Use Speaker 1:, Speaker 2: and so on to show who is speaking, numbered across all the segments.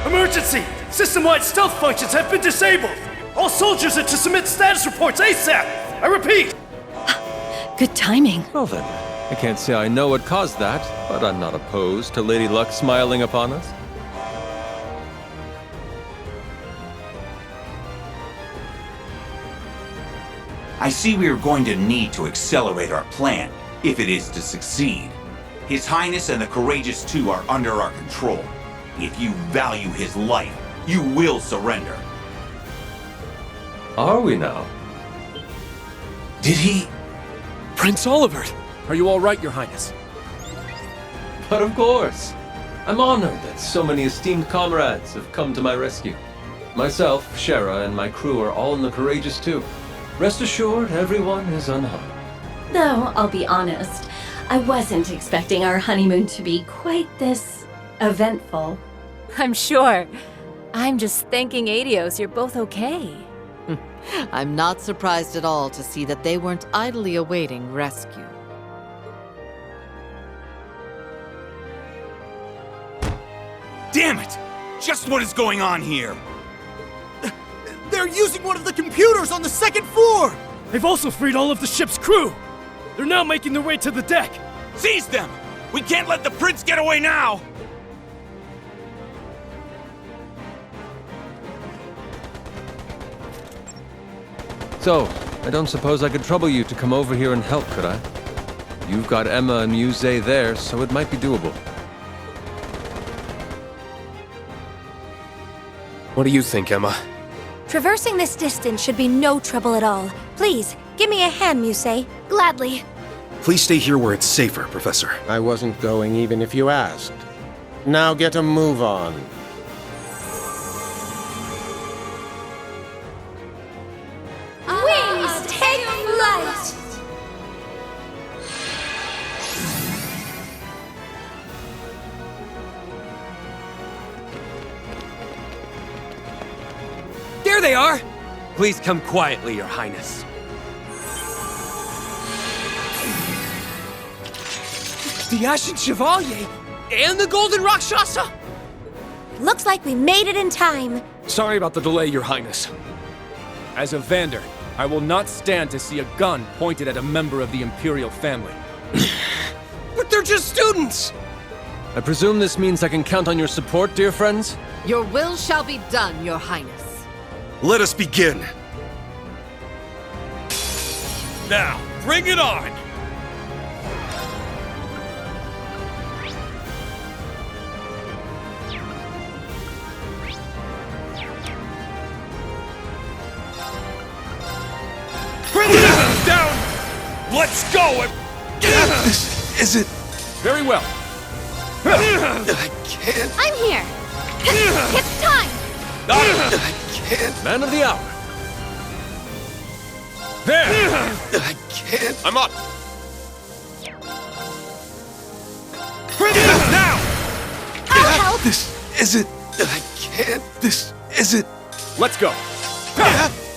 Speaker 1: Emergency! System-wide stealth functions have been disabled! All soldiers are to submit status reports ASAP! I repeat!
Speaker 2: Good timing.
Speaker 3: Well then, I can't say I know what caused that, but I'm not opposed to Lady Luck smiling upon us.
Speaker 4: I see we are going to need to accelerate our plan, if it is to succeed. His Highness and the Courageous Two are under our control. If you value his life, you will surrender.
Speaker 3: Are we now?
Speaker 4: Did he?
Speaker 5: Prince Olivert! Are you all right, Your Highness?
Speaker 3: But of course. I'm honored that so many esteemed comrades have come to my rescue. Myself, Shera, and my crew are all in the Courageous Two. Rest assured, everyone is unharmed.
Speaker 6: Though, I'll be honest, I wasn't expecting our honeymoon to be quite this eventful.
Speaker 2: I'm sure. I'm just thanking Adios you're both okay.
Speaker 7: I'm not surprised at all to see that they weren't idly awaiting rescue.
Speaker 4: Damn it! Just what is going on here?
Speaker 8: They're using one of the computers on the second floor!
Speaker 1: They've also freed all of the ship's crew! They're now making their way to the deck!
Speaker 4: Seize them! We can't let the prince get away now!
Speaker 3: So, I don't suppose I could trouble you to come over here and help, could I? You've got Emma and Muse there, so it might be doable.
Speaker 5: What do you think, Emma?
Speaker 9: Traversing this distance should be no trouble at all. Please, give me a hand, Muse. Gladly.
Speaker 8: Please stay here where it's safer, Professor.
Speaker 10: I wasn't going even if you asked. Now get a move on.
Speaker 9: Wings, take flight!
Speaker 5: There they are! Please come quietly, Your Highness. The Ashen Chevalier and the Golden Rakshasa!
Speaker 9: Looks like we made it in time.
Speaker 5: Sorry about the delay, Your Highness. As a Vander, I will not stand to see a gun pointed at a member of the Imperial family. But they're just students!
Speaker 3: I presume this means I can count on your support, dear friends?
Speaker 7: Your will shall be done, Your Highness.
Speaker 8: Let us begin!
Speaker 5: Now, bring it on! Bring it down! Let's go!
Speaker 8: This isn't...
Speaker 5: Very well.
Speaker 8: I can't...
Speaker 9: I'm here. It's time.
Speaker 8: I can't...
Speaker 3: Man of the hour!
Speaker 5: There!
Speaker 8: I can't...
Speaker 5: I'm up! Bring it up now!
Speaker 9: I'll help.
Speaker 8: This isn't... I can't... This isn't...
Speaker 5: Let's go!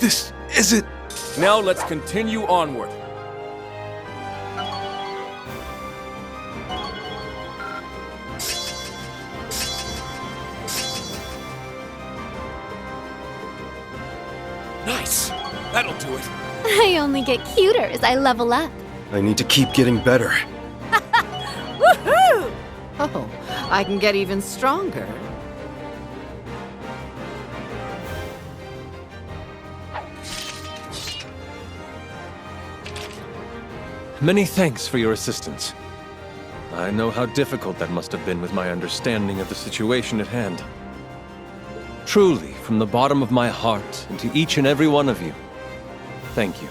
Speaker 8: This isn't...
Speaker 5: Now let's continue onward. Nice! That'll do it.
Speaker 9: I only get cuter as I level up.
Speaker 8: I need to keep getting better.
Speaker 9: Woohoo!
Speaker 7: Oh, I can get even stronger.
Speaker 3: Many thanks for your assistance. I know how difficult that must have been with my understanding of the situation at hand. Truly, from the bottom of my heart, and to each and every one of you, thank you.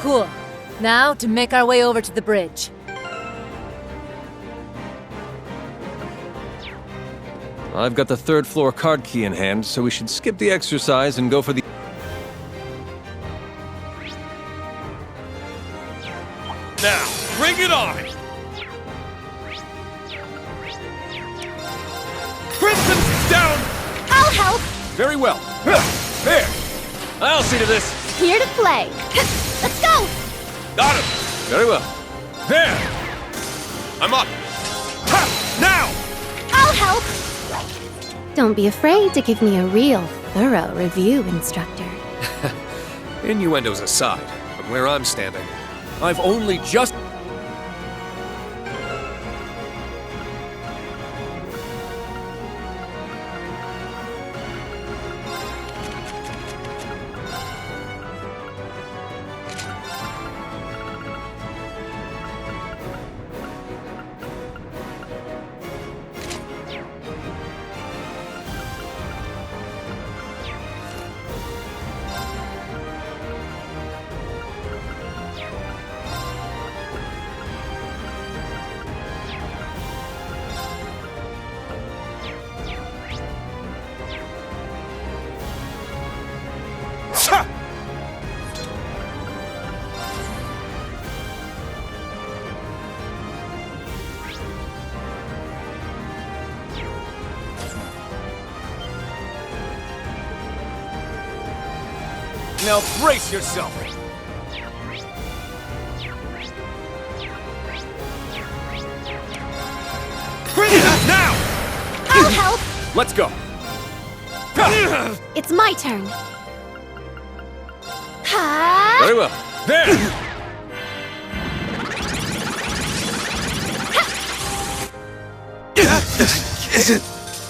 Speaker 2: Cool. Now to make our way over to the bridge.
Speaker 3: I've got the 3rd floor card key in hand, so we should skip the exercise and go for the...
Speaker 5: Now, bring it on! Crimson's down!
Speaker 9: I'll help!
Speaker 5: Very well. There!
Speaker 3: I'll see to this!
Speaker 9: Here to play. Let's go!
Speaker 5: Got him!
Speaker 3: Very well.
Speaker 5: There! I'm up! Ha! Now!
Speaker 9: I'll help! Don't be afraid to give me a real, thorough review, Instructor.
Speaker 5: Innuendos aside, from where I'm standing, I've only just... Now brace yourself! Bring it up now!
Speaker 9: I'll help!
Speaker 5: Let's go!
Speaker 9: It's my turn. Ha!
Speaker 3: Very well.
Speaker 5: There!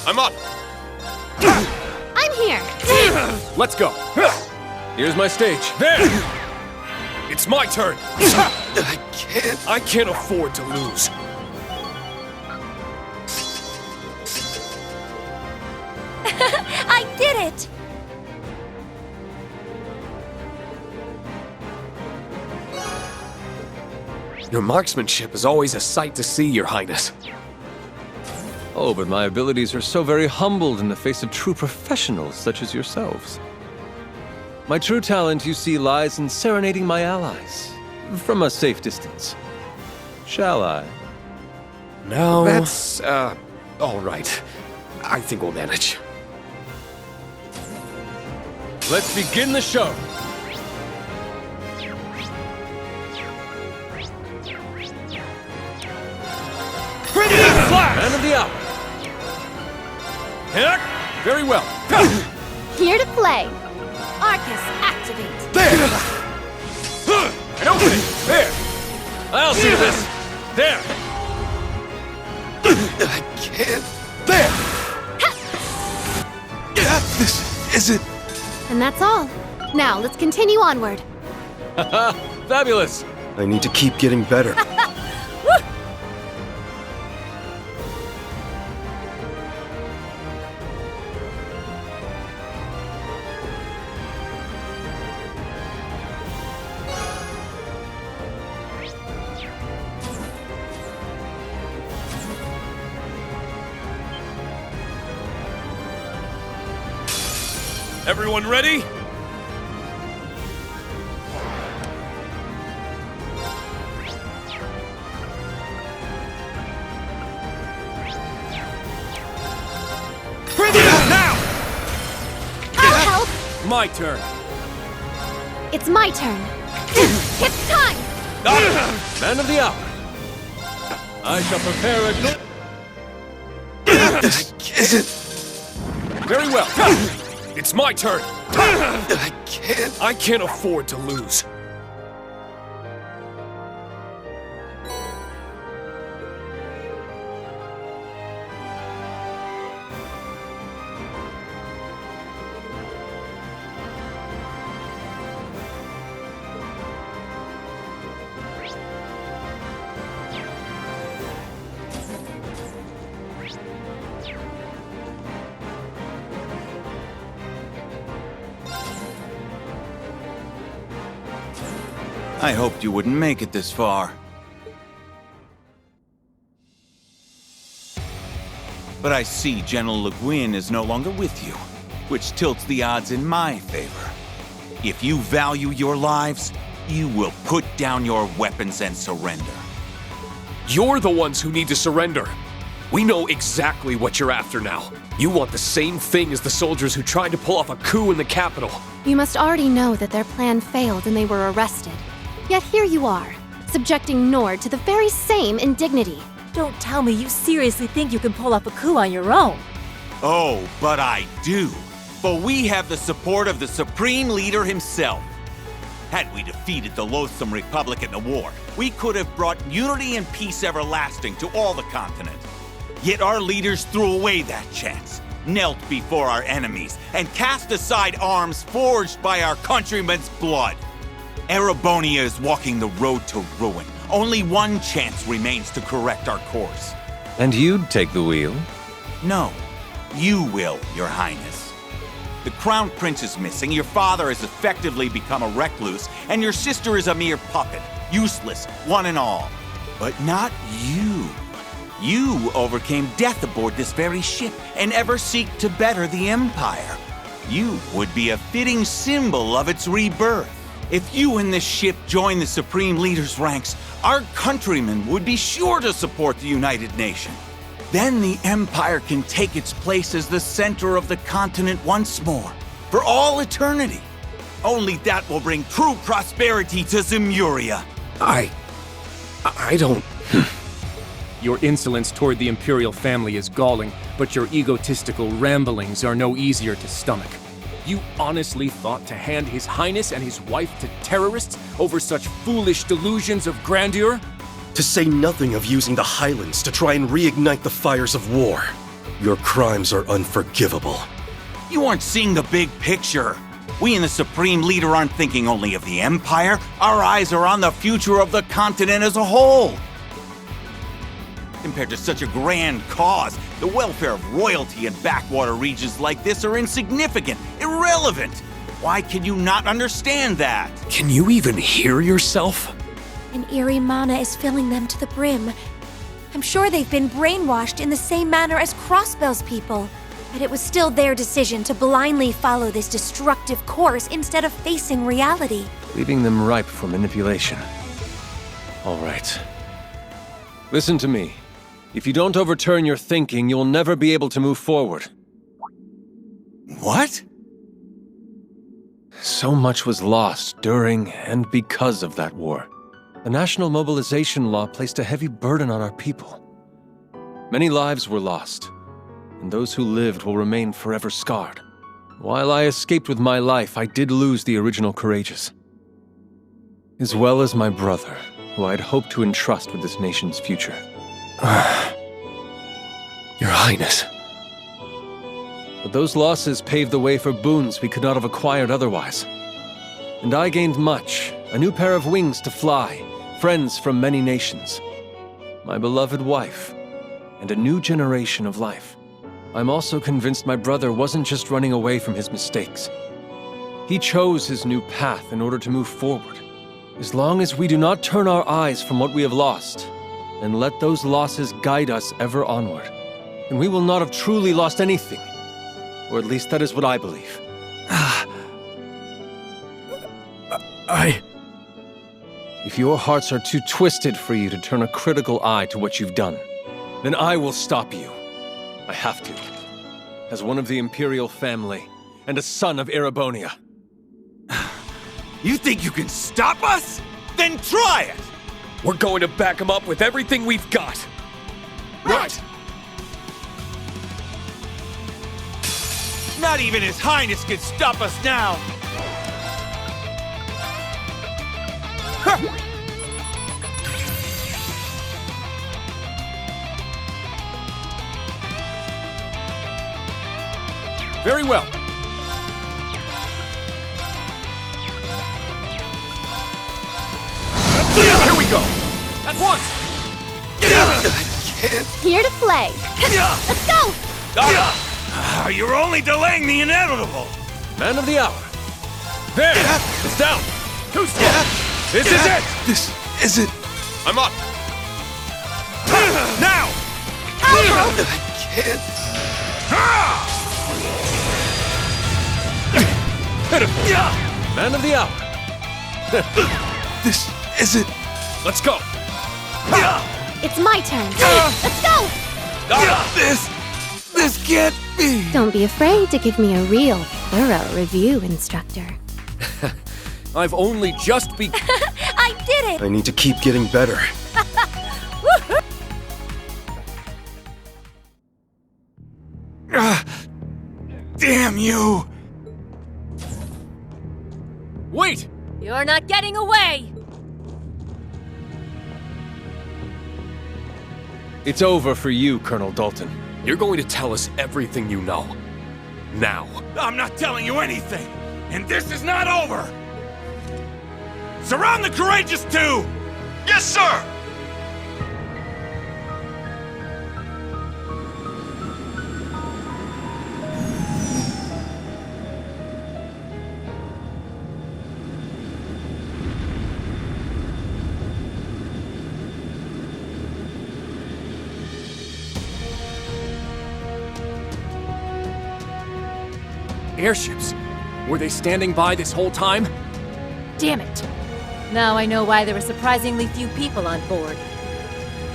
Speaker 5: I'm up!
Speaker 9: I'm here.
Speaker 5: Let's go!
Speaker 3: Here's my stage.
Speaker 5: There! It's my turn! I can't afford to lose.
Speaker 9: I did it!
Speaker 5: Your marksmanship is always a sight to see, Your Highness.
Speaker 3: Oh, but my abilities are so very humbled in the face of true professionals such as yourselves. My true talent, you see, lies in serenading my allies. From a safe distance. Shall I?
Speaker 5: No. That's, all right. I think we'll manage.
Speaker 3: Let's begin the show! Man of the hour!
Speaker 5: Very well.
Speaker 9: Here to play. Arcus, activate.
Speaker 5: There! An opening! There!
Speaker 3: I'll see to this!
Speaker 5: There! I can't... There! This isn't...
Speaker 9: And that's all. Now, let's continue onward.
Speaker 3: Fabulous!
Speaker 5: I need to keep getting better. Everyone ready? Now!
Speaker 9: I'll help.
Speaker 5: My turn.
Speaker 9: It's my turn. It's time.
Speaker 5: Got it!
Speaker 3: Man of the hour! I shall prepare a good...
Speaker 5: Very well. It's my turn. I can't afford to lose.
Speaker 4: I hoped you wouldn't make it this far. But I see General Le Guin is no longer with you, which tilts the odds in my favor. If you value your lives, you will put down your weapons and surrender.
Speaker 5: You're the ones who need to surrender. We know exactly what you're after now. You want the same thing as the soldiers who tried to pull off a coup in the capital.
Speaker 9: You must already know that their plan failed and they were arrested. Yet here you are, subjecting Nord to the very same indignity.
Speaker 2: Don't tell me you seriously think you can pull off a coup on your own.
Speaker 4: Oh, but I do. For we have the support of the Supreme Leader himself. Had we defeated the loathsome Republic in the war, we could have brought unity and peace everlasting to all the continent. Yet our leaders threw away that chance, knelt before our enemies, and cast aside arms forged by our countrymen's blood. Erebonia is walking the road to ruin. Only one chance remains to correct our course.
Speaker 3: And you'd take the wheel?
Speaker 4: No, you will, Your Highness. The Crown Prince is missing, your father has effectively become a recluse, and your sister is a mere puppet, useless, one and all. But not you. You overcame death aboard this very ship, and ever seek to better the Empire. You would be a fitting symbol of its rebirth. If you and this ship join the Supreme Leader's ranks, our countrymen would be sure to support the United Nation. Then the Empire can take its place as the center of the continent once more, for all eternity. Only that will bring true prosperity to Zemuria.
Speaker 5: I don't... Your insolence toward the Imperial family is galling, but your egotistical ramblings are no easier to stomach. You honestly thought to hand His Highness and his wife to terrorists over such foolish delusions of grandeur?
Speaker 1: To say nothing of using the Highlands to try and reignite the fires of war. Your crimes are unforgivable.
Speaker 4: You aren't seeing the big picture. We and the Supreme Leader aren't thinking only of the Empire. Our eyes are on the future of the continent as a whole. Compared to such a grand cause, the welfare of royalty in backwater regions like this are insignificant, irrelevant. Why can you not understand that?
Speaker 5: Can you even hear yourself?
Speaker 11: An eerie mana is filling them to the brim. I'm sure they've been brainwashed in the same manner as Crossbell's people. But it was still their decision to blindly follow this destructive course instead of facing reality.
Speaker 3: Leaving them ripe for manipulation. All right. Listen to me. If you don't overturn your thinking, you'll never be able to move forward.
Speaker 4: What?
Speaker 3: So much was lost during and because of that war. The National Mobilization Law placed a heavy burden on our people. Many lives were lost, and those who lived will remain forever scarred. While I escaped with my life, I did lose the original Courageous, as well as my brother, who I had hoped to entrust with this nation's future.
Speaker 5: Your Highness.
Speaker 3: But those losses paved the way for boons we could not have acquired otherwise. And I gained much, a new pair of wings to fly, friends from many nations, my beloved wife, and a new generation of life. I'm also convinced my brother wasn't just running away from his mistakes. He chose his new path in order to move forward. As long as we do not turn our eyes from what we have lost, and let those losses guide us ever onward, then we will not have truly lost anything. Or at least that is what I believe. If your hearts are too twisted for you to turn a critical eye to what you've done, then I will stop you. I have to. As one of the Imperial family, and a son of Erebonia.
Speaker 4: You think you can stop us? Then try it!
Speaker 5: We're going to back him up with everything we've got.
Speaker 4: Right! Not even His Highness can stop us now!
Speaker 5: Very well. Here we go! At once!
Speaker 9: Here to play. Let's go!
Speaker 4: You're only delaying the inevitable!
Speaker 3: Man of the hour.
Speaker 5: There! It's down! Too slow! This is it!
Speaker 3: This is it.
Speaker 5: I'm up!
Speaker 1: Now!
Speaker 3: I can't. Man of the hour. This is it.
Speaker 5: Let's go!
Speaker 9: It's my turn. Let's go!
Speaker 3: This can't be.
Speaker 9: Don't be afraid to give me a real, thorough review, instructor.
Speaker 5: I've only just begun.
Speaker 11: I did it!
Speaker 3: I need to keep getting better. Damn you!
Speaker 5: Wait!
Speaker 2: You're not getting away!
Speaker 3: It's over for you, Colonel Dalton.
Speaker 5: You're going to tell us everything you know. Now.
Speaker 4: I'm not telling you anything, and this is not over! Surround the Courageous 2!
Speaker 1: Yes, sir!
Speaker 5: Airships? Were they standing by this whole time?
Speaker 2: Damn it! Now I know why there were surprisingly few people on board.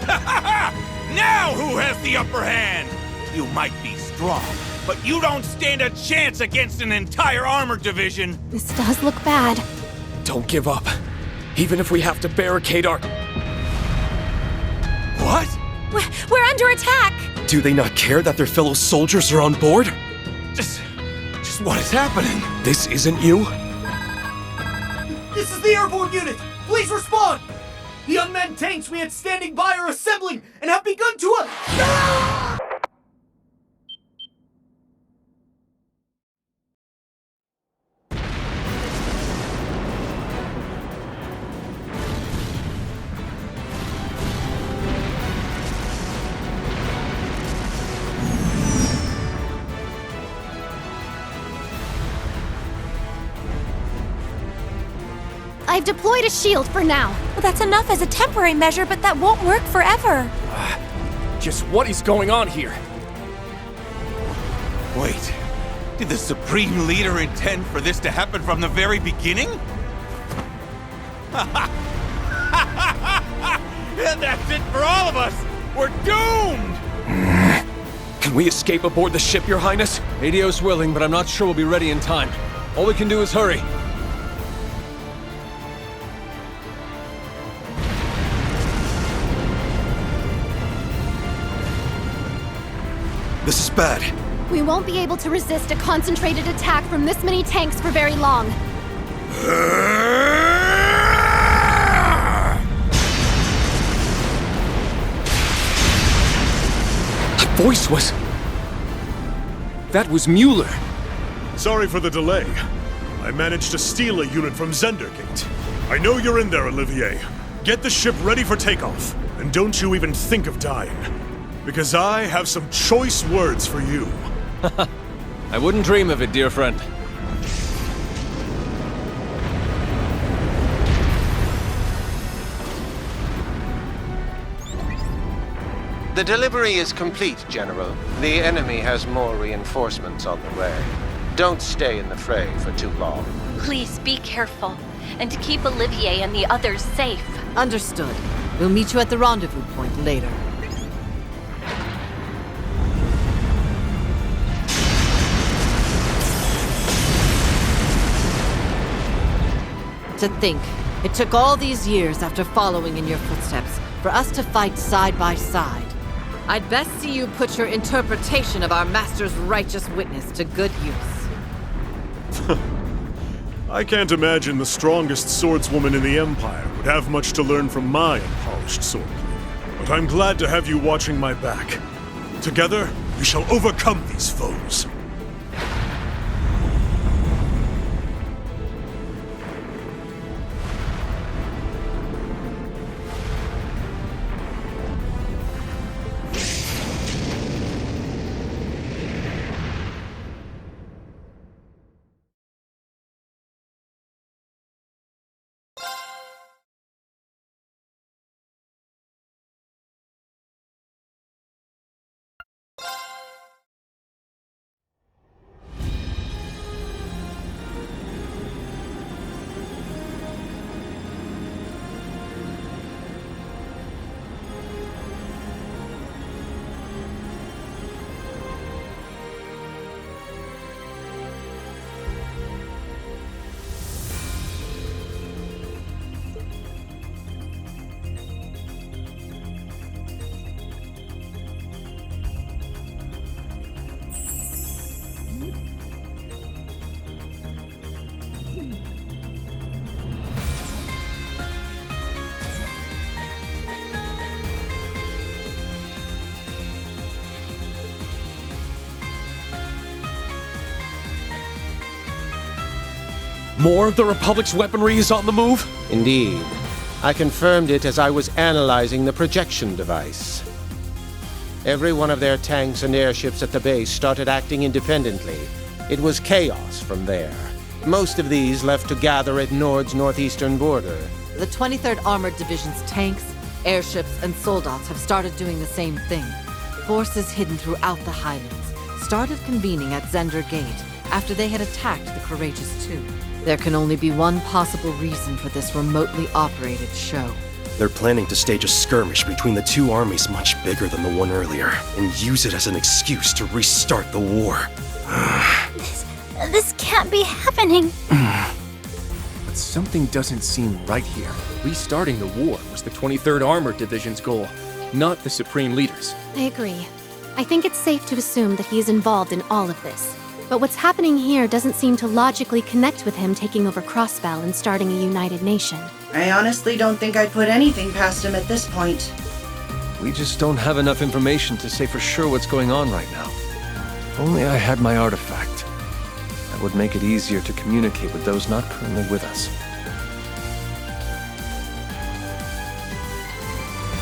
Speaker 4: Now who has the upper hand? You might be strong, but you don't stand a chance against an entire armored division.
Speaker 9: This does look bad.
Speaker 5: Don't give up. Even if we have to barricade our...
Speaker 4: What?
Speaker 11: We're under attack!
Speaker 3: Do they not care that their fellow soldiers are on board?
Speaker 4: Just what is happening?
Speaker 3: This isn't you?
Speaker 8: This is the airborne unit! Please respond! The unmanned tanks we had standing by are assembling and have begun to
Speaker 9: I've deployed a shield for now.
Speaker 11: Well, that's enough as a temporary measure, but that won't work forever.
Speaker 5: Just what is going on here?
Speaker 4: Wait, did the Supreme Leader intend for this to happen from the very beginning? And that's it for all of us! We're doomed!
Speaker 5: Can we escape aboard the ship, Your Highness?
Speaker 3: ADO's willing, but I'm not sure we'll be ready in time. All we can do is hurry. This is bad.
Speaker 9: We won't be able to resist a concentrated attack from this many tanks for very long.
Speaker 5: That voice was... That was Mueller.
Speaker 1: Sorry for the delay. I managed to steal a unit from Zendergate. I know you're in there, Olivier. Get the ship ready for takeoff, and don't you even think of dying. Because I have some choice words for you.
Speaker 3: I wouldn't dream of it, dear friend.
Speaker 10: The delivery is complete, General. The enemy has more reinforcements on the way. Don't stay in the fray for too long.
Speaker 6: Please be careful, and to keep Olivier and the others safe.
Speaker 7: Understood. We'll meet you at the rendezvous point later. To think, it took all these years after following in your footsteps for us to fight side by side. I'd best see you put your interpretation of our master's righteous witness to good use.
Speaker 1: I can't imagine the strongest swordswoman in the Empire would have much to learn from my unpolished swordplay. But I'm glad to have you watching my back. Together, we shall overcome these foes.
Speaker 3: More of the Republic's weaponry is on the move?
Speaker 10: Indeed. I confirmed it as I was analyzing the projection device. Every one of their tanks and airships at the base started acting independently. It was chaos from there. Most of these left to gather at Nord's northeastern border.
Speaker 7: The 23rd Armored Division's tanks, airships, and soldats have started doing the same thing. Forces hidden throughout the Highlands started convening at Zender Gate after they had attacked the Courageous II. There can only be one possible reason for this remotely operated show.
Speaker 12: They're planning to stage a skirmish between the two armies much bigger than the one earlier, and use it as an excuse to restart the war.
Speaker 11: This can't be happening.
Speaker 5: But something doesn't seem right here. Restarting the war was the 23rd Armored Division's goal, not the Supreme Leaders.
Speaker 9: I agree. I think it's safe to assume that he is involved in all of this. But what's happening here doesn't seem to logically connect with him taking over Crossbell and starting a united nation.
Speaker 13: I honestly don't think I'd put anything past him at this point.
Speaker 3: We just don't have enough information to say for sure what's going on right now. If only I had my artifact. That would make it easier to communicate with those not currently with us.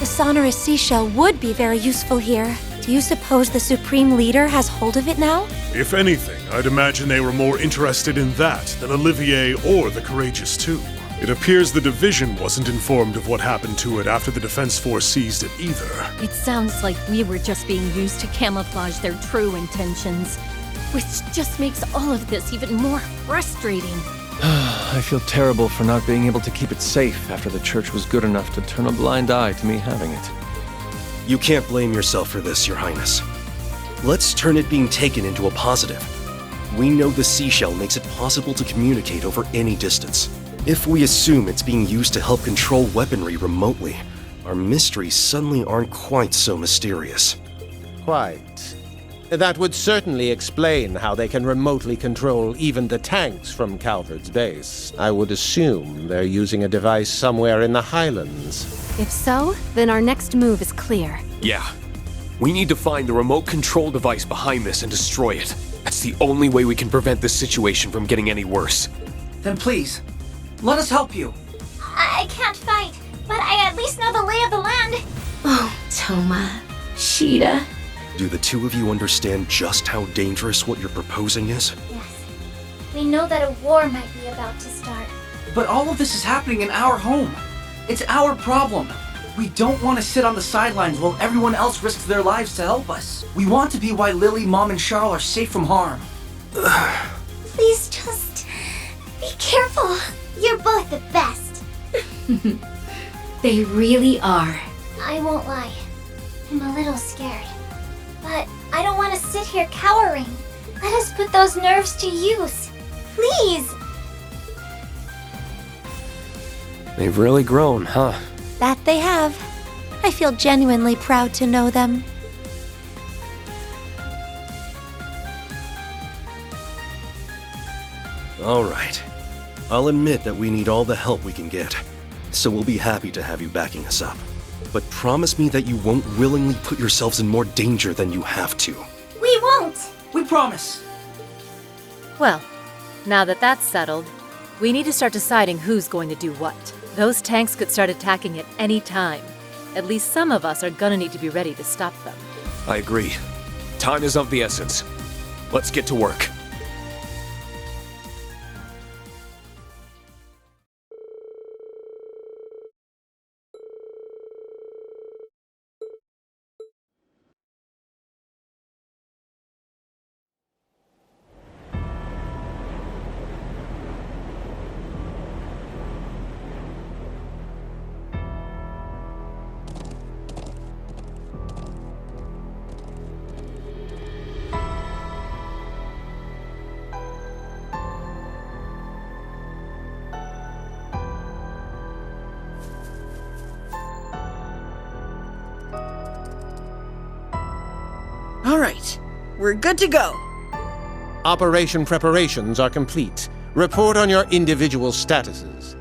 Speaker 11: The sonorous seashell would be very useful here. Do you suppose the Supreme Leader has hold of it now?
Speaker 1: If anything, I'd imagine they were more interested in that than Olivier or the Courageous II. It appears the division wasn't informed of what happened to it after the Defense Force seized it either.
Speaker 6: It sounds like we were just being used to camouflage their true intentions, which just makes all of this even more frustrating.
Speaker 3: I feel terrible for not being able to keep it safe after the Church was good enough to turn a blind eye to me having it.
Speaker 12: You can't blame yourself for this, Your Highness. Let's turn it being taken into a positive. We know the seashell makes it possible to communicate over any distance. If we assume it's being used to help control weaponry remotely, our mysteries suddenly aren't quite so mysterious.
Speaker 10: Quite. That would certainly explain how they can remotely control even the tanks from Calvard's base. I would assume they're using a device somewhere in the Highlands.
Speaker 9: If so, then our next move is clear.
Speaker 14: Yeah. We need to find the remote control device behind this and destroy it. That's the only way we can prevent this situation from getting any worse.
Speaker 8: Then please, let us help you.
Speaker 11: I can't fight, but I at least know the lay of the land.
Speaker 6: Oh, Toma. Sheeta.
Speaker 12: Do the two of you understand just how dangerous what you're proposing is?
Speaker 11: Yes. We know that a war might be about to start.
Speaker 8: But all of this is happening in our home. It's our problem. We don't want to sit on the sidelines while everyone else risks their lives to help us. We want to be why Lily, Mom, and Charles are safe from harm.
Speaker 11: Please just be careful. You're both the best.
Speaker 6: They really are.
Speaker 11: I won't lie. I'm a little scared. But I don't want to sit here cowering. Let us put those nerves to use. Please!
Speaker 14: They've really grown, huh?
Speaker 11: That they have. I feel genuinely proud to know them.
Speaker 12: All right. I'll admit that we need all the help we can get, so we'll be happy to have you backing us up. But promise me that you won't willingly put yourselves in more danger than you have to.
Speaker 11: We won't!
Speaker 8: We promise!
Speaker 2: Well, now that that's settled, we need to start deciding who's going to do what. Those tanks could start attacking at any time. At least some of us are gonna need to be ready to stop them.
Speaker 14: I agree. Time is of the essence. Let's get to work.
Speaker 13: All right, we're good to go.
Speaker 10: Operation preparations are complete. Report on your individual statuses.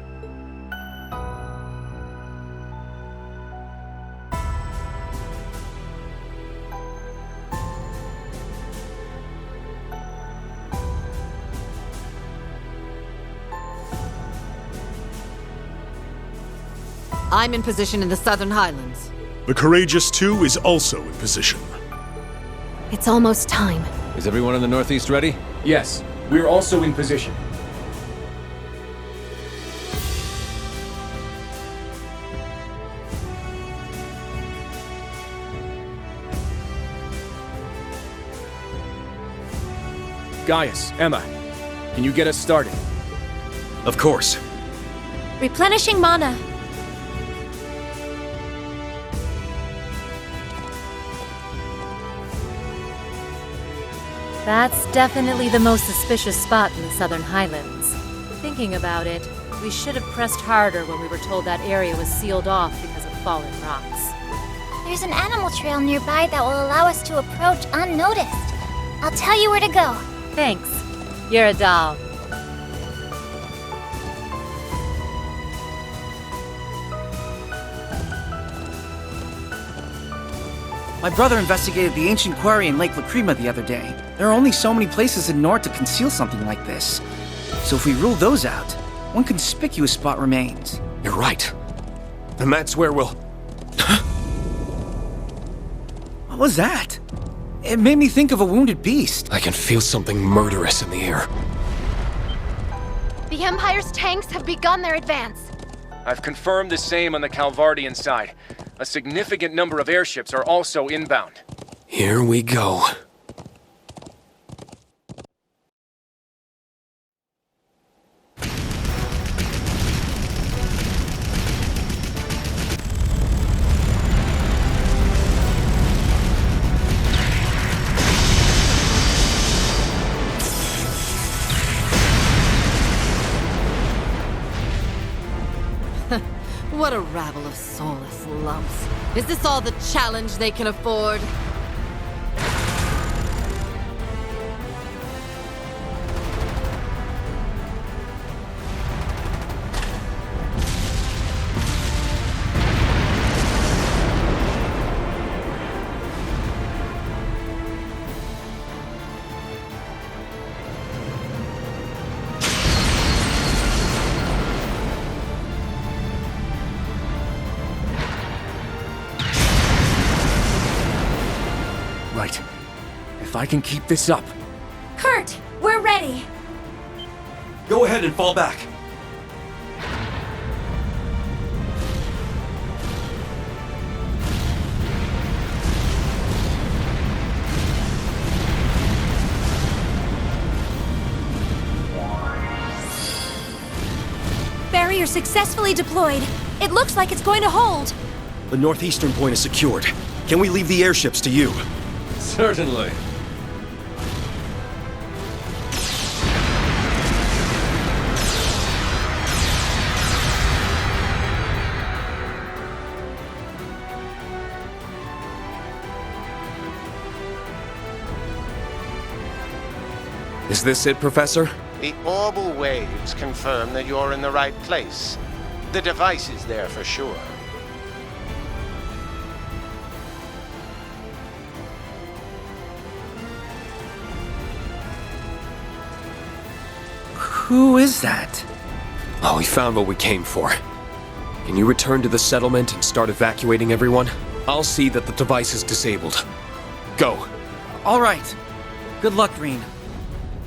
Speaker 7: I'm in position in the Southern Highlands.
Speaker 1: The Courageous 2 is also in position.
Speaker 9: It's almost time.
Speaker 3: Is everyone in the Northeast ready?
Speaker 5: Yes, we're also in position. Gaius, Emma, can you get us started?
Speaker 12: Of course.
Speaker 11: Replenishing mana.
Speaker 2: That's definitely the most suspicious spot in the Southern Highlands. Thinking about it, we should have pressed harder when we were told that area was sealed off because of fallen rocks.
Speaker 11: There's an animal trail nearby that will allow us to approach unnoticed. I'll tell you where to go.
Speaker 2: Thanks. You're a doll.
Speaker 8: My brother investigated the ancient quarry in Lake Lacrima the other day. There are only so many places in Nord to conceal something like this. So if we rule those out, one conspicuous spot remains.
Speaker 14: You're right. And that's where we'll...
Speaker 8: What was that? It made me think of a wounded beast.
Speaker 14: I can feel something murderous in the air.
Speaker 11: The Empire's tanks have begun their advance.
Speaker 5: I've confirmed the same on the Calvardian side. A significant number of airships are also inbound.
Speaker 14: Here we go.
Speaker 7: What a rabble of soulless lumps. Is this all the challenge they can afford?
Speaker 5: Right. If I can keep this up.
Speaker 11: Kurt, we're ready.
Speaker 12: Go ahead and fall back.
Speaker 11: Barrier successfully deployed. It looks like it's going to hold.
Speaker 12: The northeastern point is secured. Can we leave the airships to you?
Speaker 3: Certainly.
Speaker 14: Is this it, Professor?
Speaker 10: The orbal waves confirm that you're in the right place. The device is there for sure.
Speaker 8: Who is that?
Speaker 14: Oh, we found what we came for. Can you return to the settlement and start evacuating everyone? I'll see that the device is disabled. Go.
Speaker 8: All right. Good luck, Green.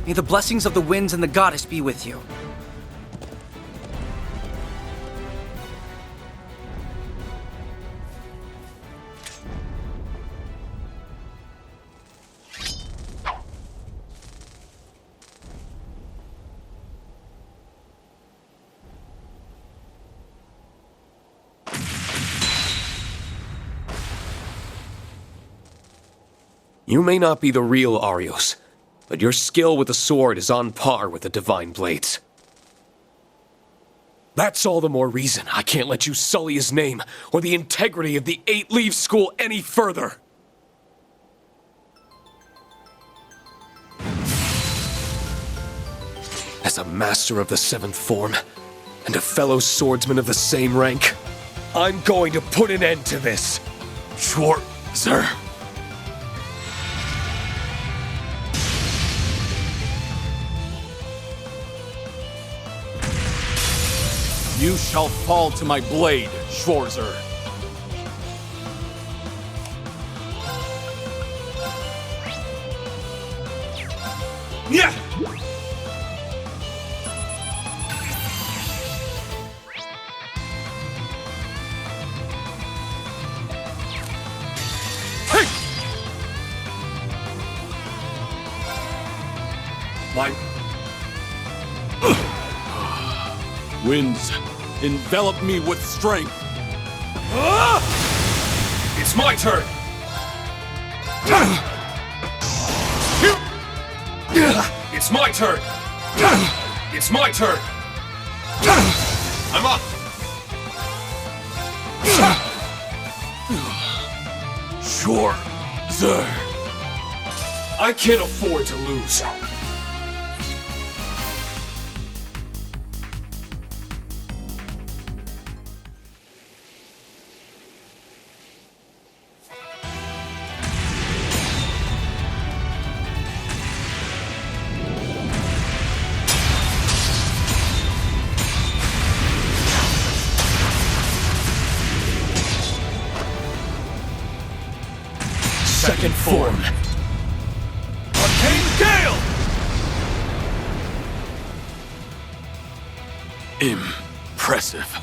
Speaker 8: May the blessings of the winds and the goddess be with you.
Speaker 14: You may not be the real Arios, but your skill with the sword is on par with the Divine Blades. That's all the more reason I can't let you sully his name or the integrity of the Eight Leaves School any further. As a master of the Seventh Form, and a fellow swordsman of the same rank, I'm going to put an end to this.
Speaker 1: Sure, sir.
Speaker 15: You shall fall to my blade, Schwarzer. Yeah! My winds envelop me with strength.
Speaker 14: It's my turn! It's my turn! It's my turn! I'm up!
Speaker 15: Sure, sir.
Speaker 14: I can't afford to lose.
Speaker 15: Second form. Arcane Gale! Impressive.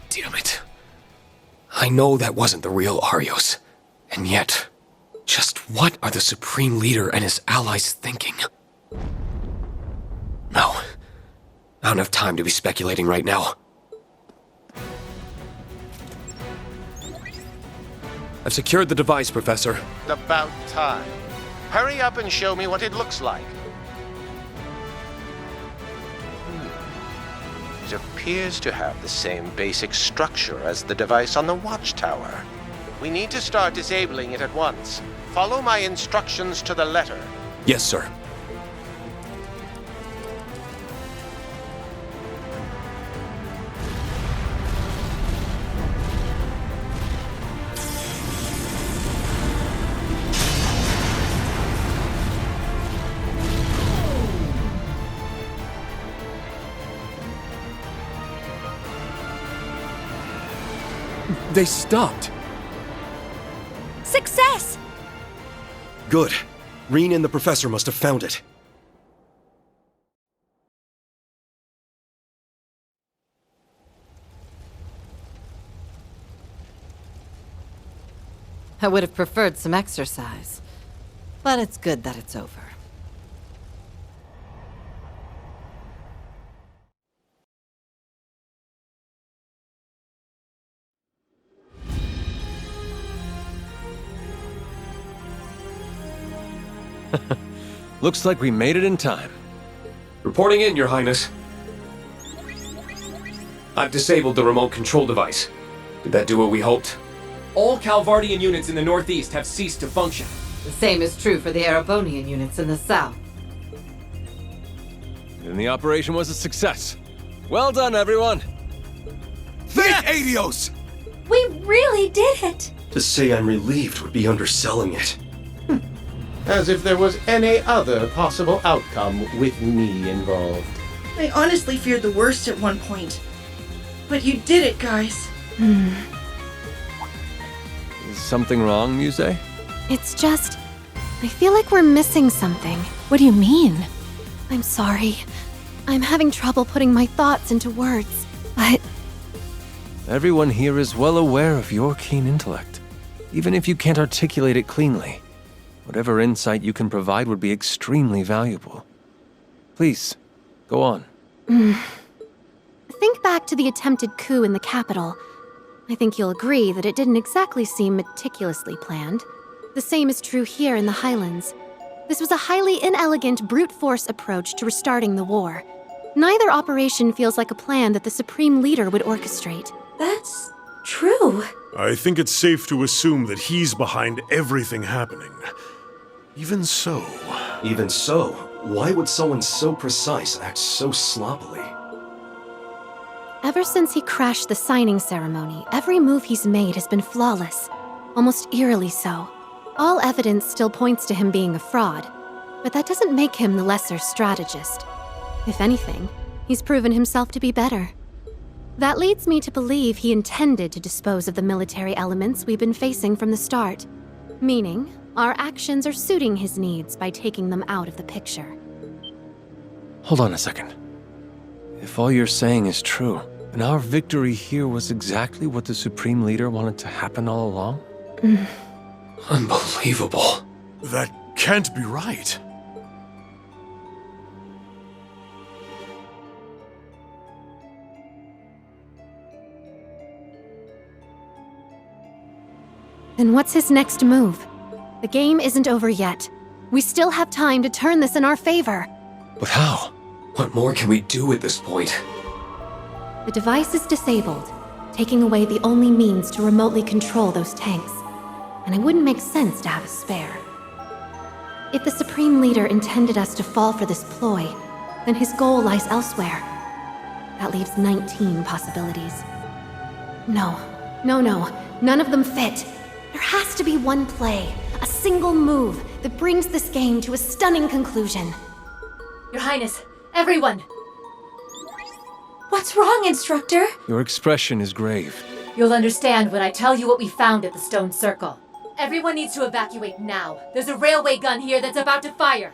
Speaker 14: Damn it. I know that wasn't the real Arios. And yet, just what are the Supreme Leader and his allies thinking? No. I don't have time to be speculating right now. I've secured the device, Professor.
Speaker 10: About time. Hurry up and show me what it looks like. It appears to have the same basic structure as the device on the watchtower. We need to start disabling it at once. Follow my instructions to the letter.
Speaker 14: Yes, sir.
Speaker 5: They stopped.
Speaker 11: Success!
Speaker 12: Good. Reen and the professor must have found it.
Speaker 7: I would have preferred some exercise, but it's good that it's over.
Speaker 3: Looks like we made it in time.
Speaker 14: Reporting in, Your Highness. I've disabled the remote control device. Did that do what we hoped?
Speaker 5: All Calvardian units in the northeast have ceased to function.
Speaker 7: The same is true for the Erebonian units in the south.
Speaker 3: And the operation was a success. Well done, everyone!
Speaker 15: Thank Adios!
Speaker 11: We really did it!
Speaker 12: To say I'm relieved would be underselling it.
Speaker 10: As if there was any other possible outcome with me involved.
Speaker 13: I honestly feared the worst at one point. But you did it, guys.
Speaker 3: Is something wrong, Muse?
Speaker 9: It's just... I feel like we're missing something. What do you mean? I'm sorry. I'm having trouble putting my thoughts into words, but...
Speaker 3: Everyone here is well aware of your keen intellect, even if you can't articulate it cleanly. Whatever insight you can provide would be extremely valuable. Please, go on.
Speaker 9: Think back to the attempted coup in the capital. I think you'll agree that it didn't exactly seem meticulously planned. The same is true here in the Highlands. This was a highly inelegant brute force approach to restarting the war. Neither operation feels like a plan that the Supreme Leader would orchestrate.
Speaker 11: That's true.
Speaker 1: I think it's safe to assume that he's behind everything happening. Even so,
Speaker 12: why would someone so precise act so sloppily?
Speaker 9: Ever since he crashed the signing ceremony, every move he's made has been flawless. Almost eerily so. All evidence still points to him being a fraud, but that doesn't make him the lesser strategist. If anything, he's proven himself to be better. That leads me to believe he intended to dispose of the military elements we've been facing from the start. Meaning, our actions are suiting his needs by taking them out of the picture.
Speaker 3: Hold on a second. If all you're saying is true, then our victory here was exactly what the Supreme Leader wanted to happen all along?
Speaker 14: Unbelievable.
Speaker 1: That can't be right.
Speaker 9: Then what's his next move? The game isn't over yet. We still have time to turn this in our favor.
Speaker 14: But how? What more can we do at this point?
Speaker 9: The device is disabled, taking away the only means to remotely control those tanks. And it wouldn't make sense to have a spare. If the Supreme Leader intended us to fall for this ploy, then his goal lies elsewhere. That leaves 19 possibilities. No, none of them fit. There has to be one play, a single move that brings this game to a stunning conclusion.
Speaker 2: Your Highness, everyone!
Speaker 11: What's wrong, Instructor?
Speaker 3: Your expression is grave.
Speaker 2: You'll understand when I tell you what we found at the Stone Circle. Everyone needs to evacuate now. There's a railway gun here that's about to fire.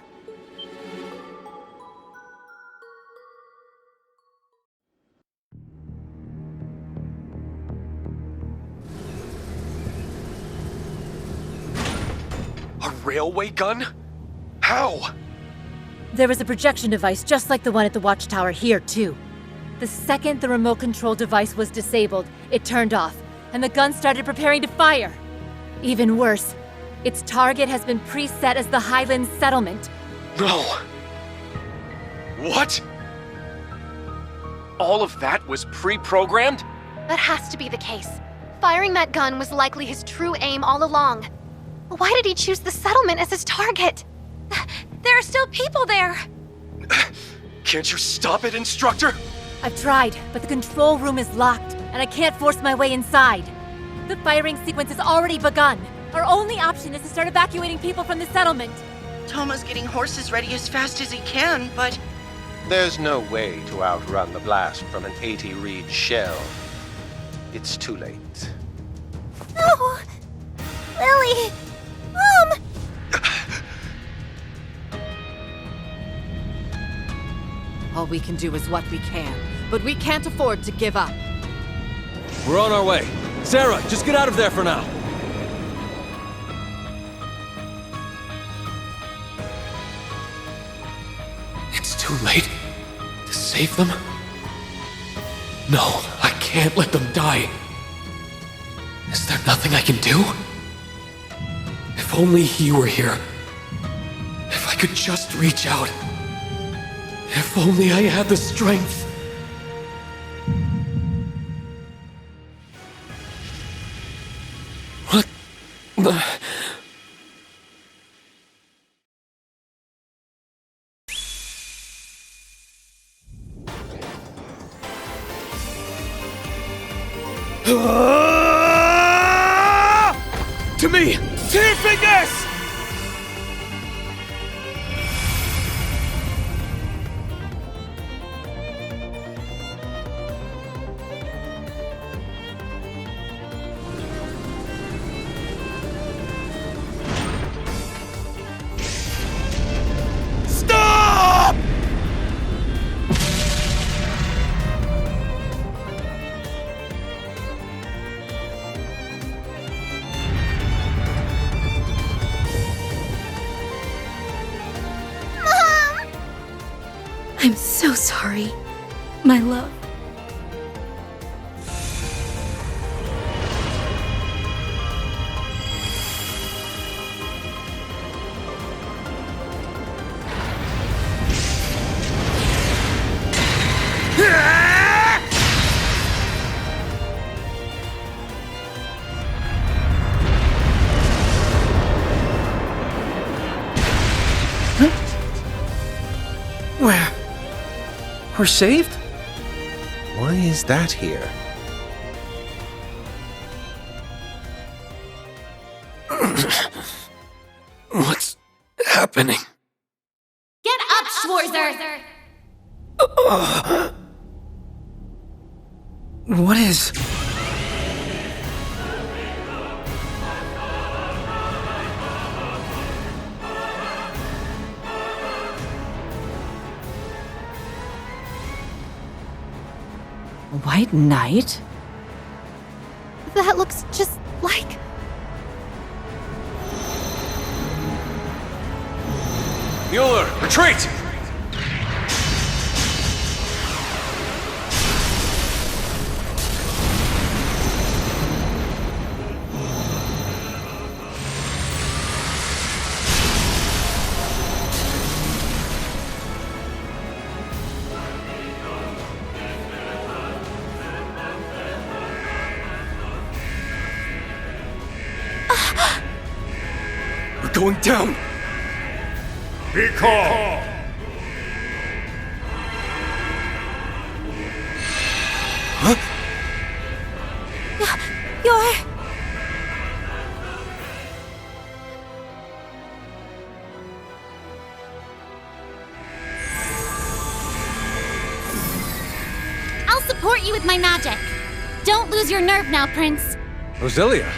Speaker 14: A railway gun? How?
Speaker 2: There was a projection device just like the one at the watchtower here, too. The second the remote control device was disabled, it turned off, and the gun started preparing to fire. Even worse, its target has been preset as the Highlands settlement.
Speaker 14: No. What? All of that was pre-programmed?
Speaker 9: That has to be the case. Firing that gun was likely his true aim all along. Why did he choose the settlement as his target?
Speaker 11: There are still people there!
Speaker 14: Can't you stop it, Instructor?
Speaker 2: I've tried, but the control room is locked, and I can't force my way inside. The firing sequence has already begun. Our only option is to start evacuating people from the settlement.
Speaker 13: Toma's getting horses ready as fast as he can, but...
Speaker 10: There's no way to outrun the blast from an 80-reed shell. It's too late.
Speaker 11: No! Lily! Mom!
Speaker 7: All we can do is what we can, but we can't afford to give up.
Speaker 3: We're on our way. Sarah, just get out of there for now.
Speaker 14: It's too late to save them? No, I can't let them die. Is there nothing I can do? If only he were here. If I could just reach out. If only I had the strength. What the... To me! Tear fingers! Stop!
Speaker 11: I'm so sorry, my love.
Speaker 10: We're saved? Why is that here?
Speaker 14: What's happening?
Speaker 11: Get up, Schwarzer!
Speaker 8: What is...
Speaker 7: White Knight?
Speaker 9: That looks just like...
Speaker 3: Mueller, retreat!
Speaker 15: We're going down!
Speaker 1: Be calm!
Speaker 11: You're...
Speaker 16: I'll support you with my magic. Don't lose your nerve now, Prince.
Speaker 3: Roselia?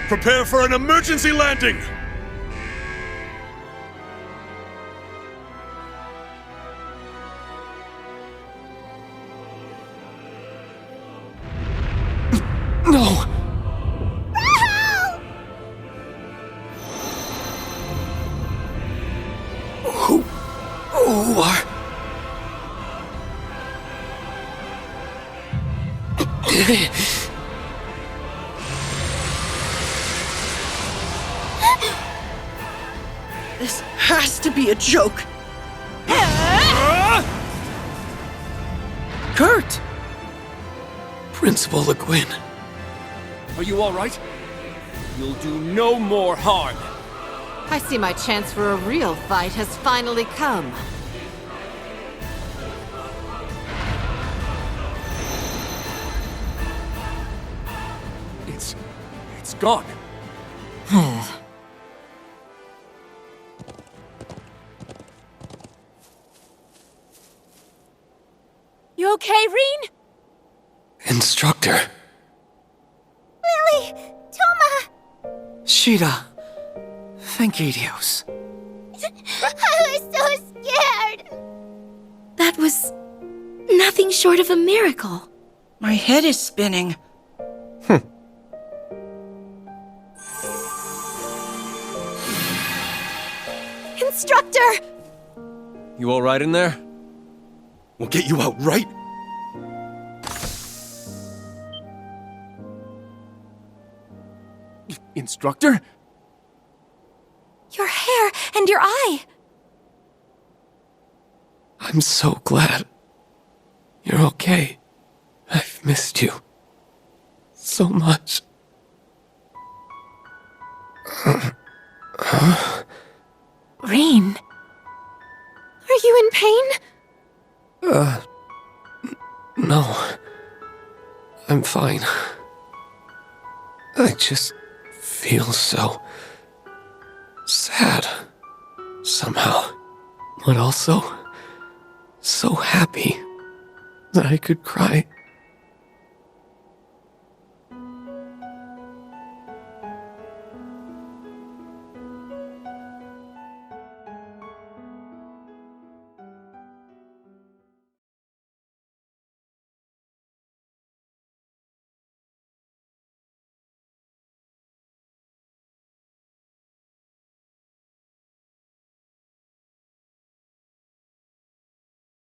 Speaker 1: Prepare for an emergency landing!
Speaker 14: No! Who are...
Speaker 13: This has to be a joke.
Speaker 8: Kurt!
Speaker 14: Principal Le Guin.
Speaker 5: Are you all right? You'll do no more harm.
Speaker 7: I see my chance for a real fight has finally come.
Speaker 5: It's gone.
Speaker 11: You okay, Reen?
Speaker 14: Instructor.
Speaker 11: Lily! Toma!
Speaker 8: Sheeta. Thank you, Dios.
Speaker 11: I was so scared! That was... nothing short of a miracle.
Speaker 13: My head is spinning.
Speaker 11: Instructor!
Speaker 3: You all right in there?
Speaker 12: We'll get you out, right?
Speaker 5: Instructor?
Speaker 11: Your hair and your eye!
Speaker 14: I'm so glad. You're okay. I've missed you. So much.
Speaker 11: Reen. Are you in pain?
Speaker 14: No. I'm fine. I just feel so... sad. Somehow. But also... so happy that I could cry